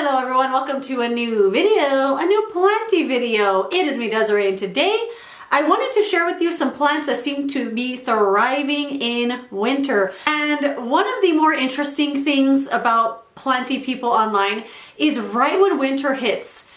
Hello everyone, welcome to a new video, a new planty video. It is me, Desiree, and today I wanted to share with you some plants that seem to be thriving in winter. And one of the more interesting things about planty people online is right when winter hits,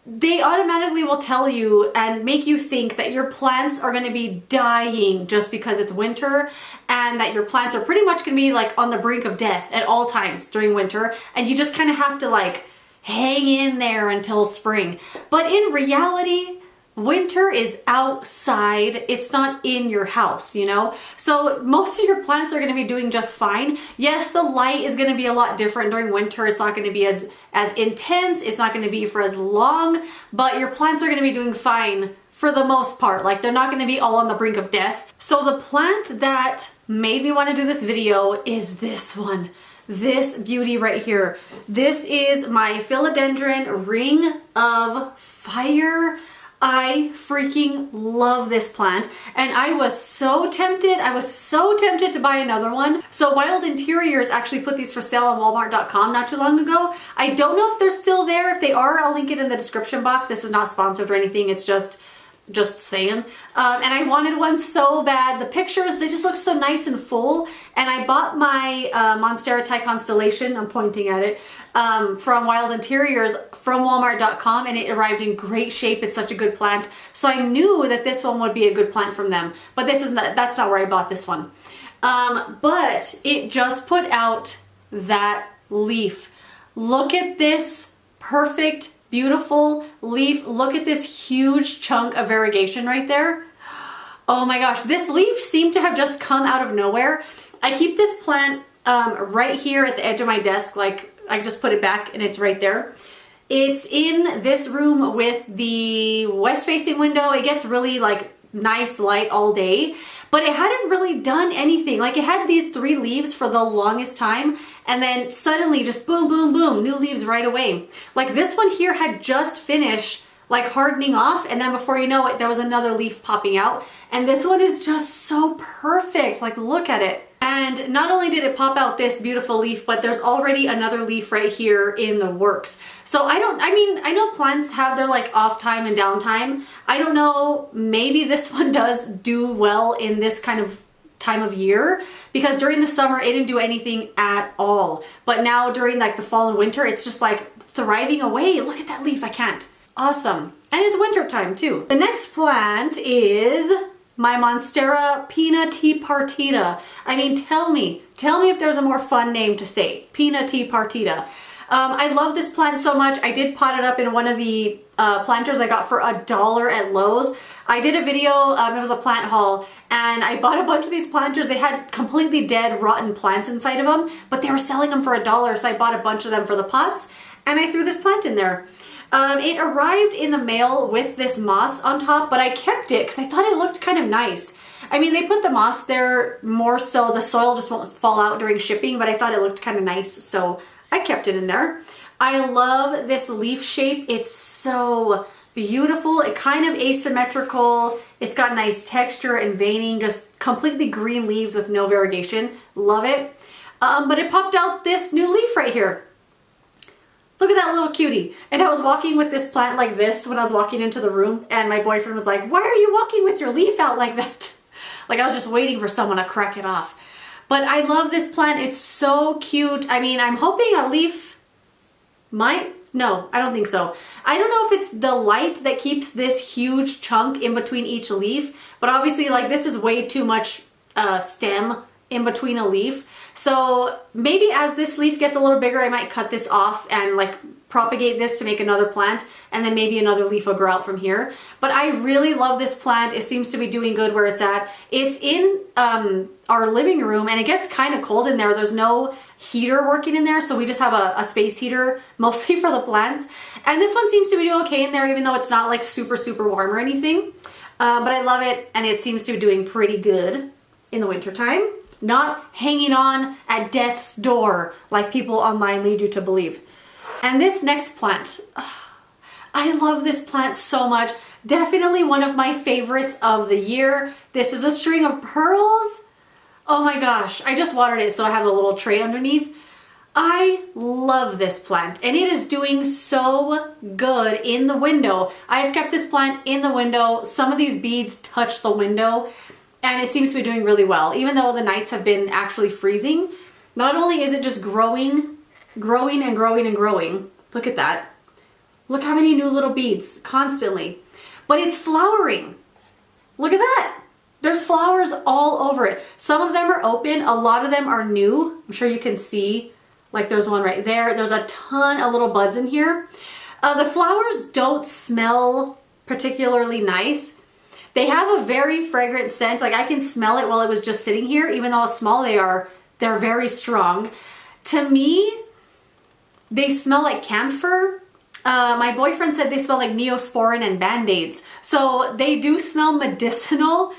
they automatically will tell you and make you think that your plants are going to be dying just because it's winter, and that your plants are pretty much going to be like on the brink of death at all times during winter, and you just kind of have to like hang in there until spring. But in reality, winter is outside, it's not in your house, you know? So most of your plants are going to be doing just fine. Yes, the light is going to be a lot different during winter. It's not going to be as intense, it's not going to be for as long, but your plants are going to be doing fine for the most part. Like, they're not going to be all on the brink of death. So the plant that made me want to do this video is this one. This beauty right here. This is my philodendron ring of fire. I freaking love this plant, and I was so tempted to buy another one. So Wild Interiors actually put these for sale on Walmart.com not too long ago. I don't know if they're still there. If they are, I'll link it in the description box. This is not sponsored or anything, it's just saying. And I wanted one so bad. The pictures, they just look so nice and full. And I bought my monstera 𝐏𝐸𝐬𝐳𝐿, I'm pointing at it, from Wild Interiors from Walmart.com, and it arrived in great shape. It's such a good plant. So I knew that this one would be a good plant from them. But that's not where I bought this one. But it just put out that leaf. Look at this perfect, beautiful leaf. Look at this huge chunk of variegation right there. Oh my gosh, this leaf seemed to have just come out of nowhere. I keep this plant right here at the edge of my desk. Like, I just put it back and it's right there. It's in this room with the west facing window. It gets really like nice light all day, but it hadn't really done anything. Like, it had these 3 leaves for the longest time, and then suddenly just boom, boom, boom, new leaves right away. Like, this one here had just finished like hardening off, and then before you know it, there was another leaf popping out. And this one is just so perfect. Like, look at it. And not only did it pop out this beautiful leaf, but there's already another leaf right here in the works. So I know plants have their like off time and downtime. I don't know, maybe this one does do well in this kind of time of year, because during the summer it didn't do anything at all. But now during like the fall and winter, it's just like thriving away. Look at that leaf, I can't. Awesome. And it's winter time too. The next plant is my monstera pinnatipartita. I mean, tell me if there's a more fun name to say. Pinnatipartita. I love this plant so much. I did pot it up in one of the planters I got for $1 at Lowe's. I did a video, it was a plant haul, and I bought a bunch of these planters. They had completely dead, rotten plants inside of them, but they were selling them for $1, so I bought a bunch of them for the pots, and I threw this plant in there. It arrived in the mail with this moss on top, but I kept it because I thought it looked kind of nice. I mean, they put the moss there more so the soil just won't fall out during shipping, but I thought it looked kind of nice, so I kept it in there. I love this leaf shape. It's so beautiful. It kind of asymmetrical. It's got nice texture and veining, just completely green leaves with no variegation. Love it. But it popped out this new leaf right here. Look at that little cutie. And I was walking with this plant like this when I was walking into the room, and my boyfriend was like, "Why are you walking with your leaf out like that?" Like, I was just waiting for someone to crack it off. But I love this plant. It's so cute. I mean, I'm hoping a leaf might, no, I don't think so. I don't know if it's the light that keeps this huge chunk in between each leaf, but obviously like this is way too much stem in between a leaf. So maybe as this leaf gets a little bigger, I might cut this off and like propagate this to make another plant, and then maybe another leaf will grow out from here. But I really love this plant. It seems to be doing good where it's at. It's in our living room, and it gets kind of cold in there. There's no heater working in there, so we just have a space heater mostly for the plants. And this one seems to be doing okay in there, even though it's not like super, super warm or anything. But I love it, and it seems to be doing pretty good in the winter time. Not hanging on at death's door like people online lead you to believe. And this next plant, I love this plant so much. Definitely one of my favorites of the year. This is a string of pearls. Oh my gosh, I just watered it so I have the little tray underneath. I love this plant and it is doing so good in the window. I've kept this plant in the window. Some of these beads touch the window and it seems to be doing really well. Even though the nights have been actually freezing, not only is it just growing and growing and growing. Look at that. Look how many new little beads constantly, but it's flowering. Look at that. There's flowers all over it. Some of them are open. A lot of them are new. I'm sure you can see. Like there's one right there. There's a ton of little buds in here. The flowers don't smell particularly nice. They have a very fragrant scent. Like I can smell it while it was just sitting here. Even though how small they are, they're very strong. To me, they smell like camphor. My boyfriend said they smell like Neosporin and Band-Aids. So they do smell medicinal.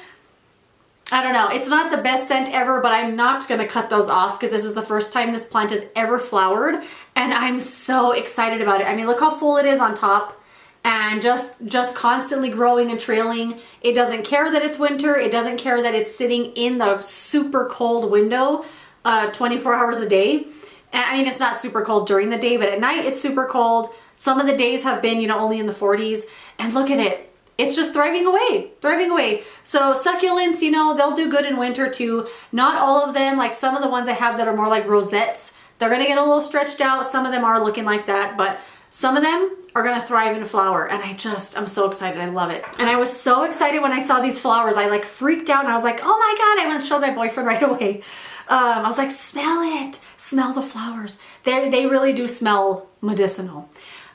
I don't know, it's not the best scent ever, but I'm not gonna cut those off because this is the first time this plant has ever flowered and I'm so excited about it. I mean, look how full it is on top and just constantly growing and trailing. It doesn't care that it's winter. It doesn't care that it's sitting in the super cold window 24 hours a day. I mean, it's not super cold during the day, but at night it's super cold. Some of the days have been, you know, only in the 40s and look at it. It's just thriving away, thriving away. So succulents, you know, they'll do good in winter too. Not all of them, like some of the ones I have that are more like rosettes, they're gonna get a little stretched out. Some of them are looking like that, but some of them are gonna thrive in flower. And I'm so excited, I love it. And I was so excited when I saw these flowers. I like freaked out and I was like, oh my God, I went and showed my boyfriend right away. I was like, smell it, smell the flowers. They really do smell medicinal.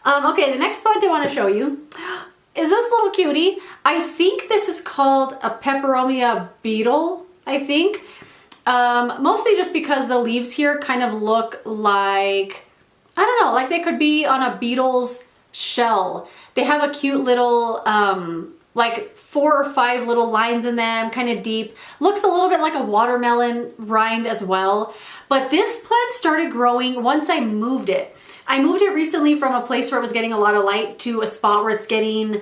Okay, the next plant I wanna show you is this little cutie. I think this is called a Peperomia beetle, I think. Mostly just because the leaves here kind of look like, I don't know, like they could be on a beetle's shell. They have a cute little, like 4 or 5 little lines in them, kind of deep. Looks a little bit like a watermelon rind as well. But this plant started growing once I moved it. I moved it recently from a place where it was getting a lot of light to a spot where it's getting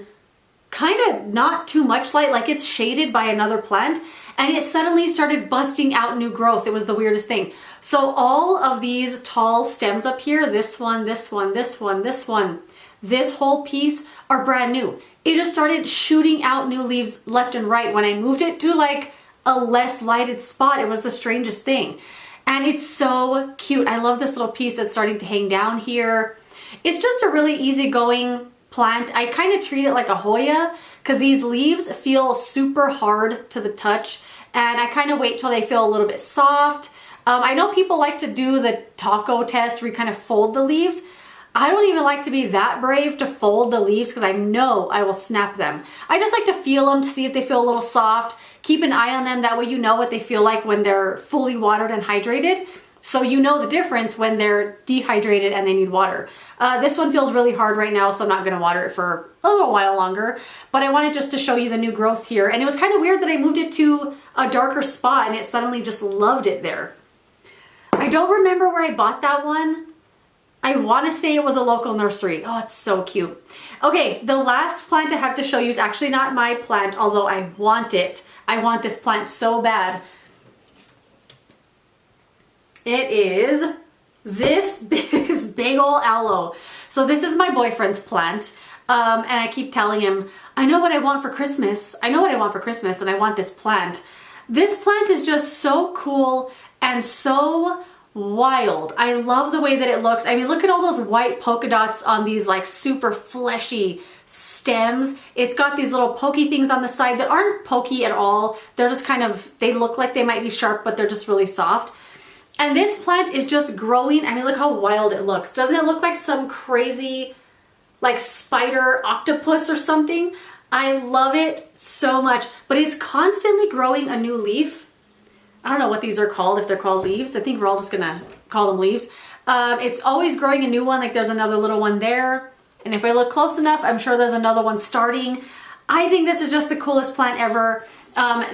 kind of not too much light, like it's shaded by another plant, and it suddenly started busting out new growth. It was the weirdest thing. So all of these tall stems up here, this one, this one, this one, this one, this whole piece are brand new. It just started shooting out new leaves left and right when I moved it to like a less lighted spot. It was the strangest thing. And it's so cute. I love this little piece that's starting to hang down here. It's just a really easygoing plant. I kind of treat it like a Hoya because these leaves feel super hard to the touch and I kind of wait till they feel a little bit soft. I know people like to do the taco test where you kind of fold the leaves. I don't even like to be that brave to fold the leaves because I know I will snap them. I just like to feel them to see if they feel a little soft. Keep an eye on them, that way you know what they feel like when they're fully watered and hydrated. So you know the difference when they're dehydrated and they need water. This one feels really hard right now, so I'm not gonna water it for a little while longer. But I wanted just to show you the new growth here. And it was kind of weird that I moved it to a darker spot and it suddenly just loved it there. I don't remember where I bought that one. I wanna say it was a local nursery. Oh, it's so cute. Okay, the last plant I have to show you is actually not my plant, although I want it. I want this plant so bad. It is this big old aloe. So this is my boyfriend's plant. And I keep telling him, I know what I want for Christmas. I know what I want for Christmas and I want this plant. This plant is just so cool and so wild. I love the way that it looks. I mean, look at all those white polka dots on these like super fleshy stems. It's got these little pokey things on the side that aren't pokey at all. They're just kind of, they look like they might be sharp, but they're just really soft. And this plant is just growing. I mean, look how wild it looks. Doesn't it look like some crazy like spider octopus or something? I love it so much, but it's constantly growing a new leaf. I don't know what these are called, if they're called leaves. I think we're all just gonna call them leaves. It's always growing a new one, like there's another little one there. And if I look close enough, I'm sure there's another one starting. I think this is just the coolest plant ever.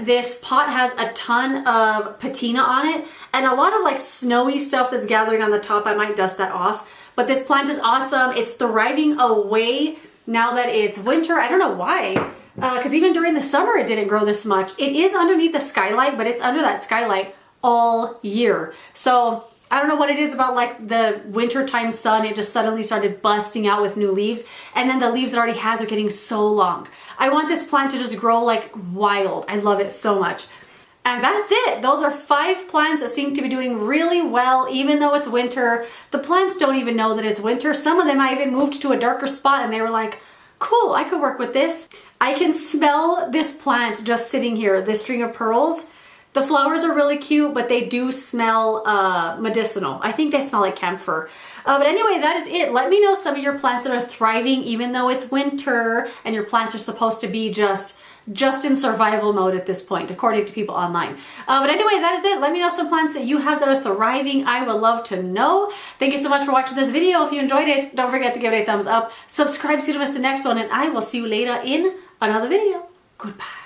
This pot has a ton of patina on it and a lot of like snowy stuff that's gathering on the top. I might dust that off, but this plant is awesome. It's thriving away now that it's winter. I don't know why, because even during the summer it didn't grow this much. It is underneath the skylight, but it's under that skylight all year. So I don't know what it is about like the wintertime sun, it just suddenly started busting out with new leaves, and then the leaves it already has are getting so long. I want this plant to just grow like wild. I love it so much. And that's it. Those are 5 plants that seem to be doing really well even though it's winter. The plants don't even know that it's winter. Some of them I even moved to a darker spot and they were like, cool, I could work with this. I can smell this plant just sitting here, this string of pearls. The flowers are really cute, but they do smell medicinal. I think they smell like camphor. But anyway, that is it. Let me know some of your plants that are thriving even though it's winter and your plants are supposed to be just in survival mode at this point, according to people online. But anyway, that is it. Let me know some plants that you have that are thriving. I would love to know. Thank you so much for watching this video. If you enjoyed it, don't forget to give it a thumbs up. Subscribe so you don't miss the next one, and I will see you later in another video. Goodbye.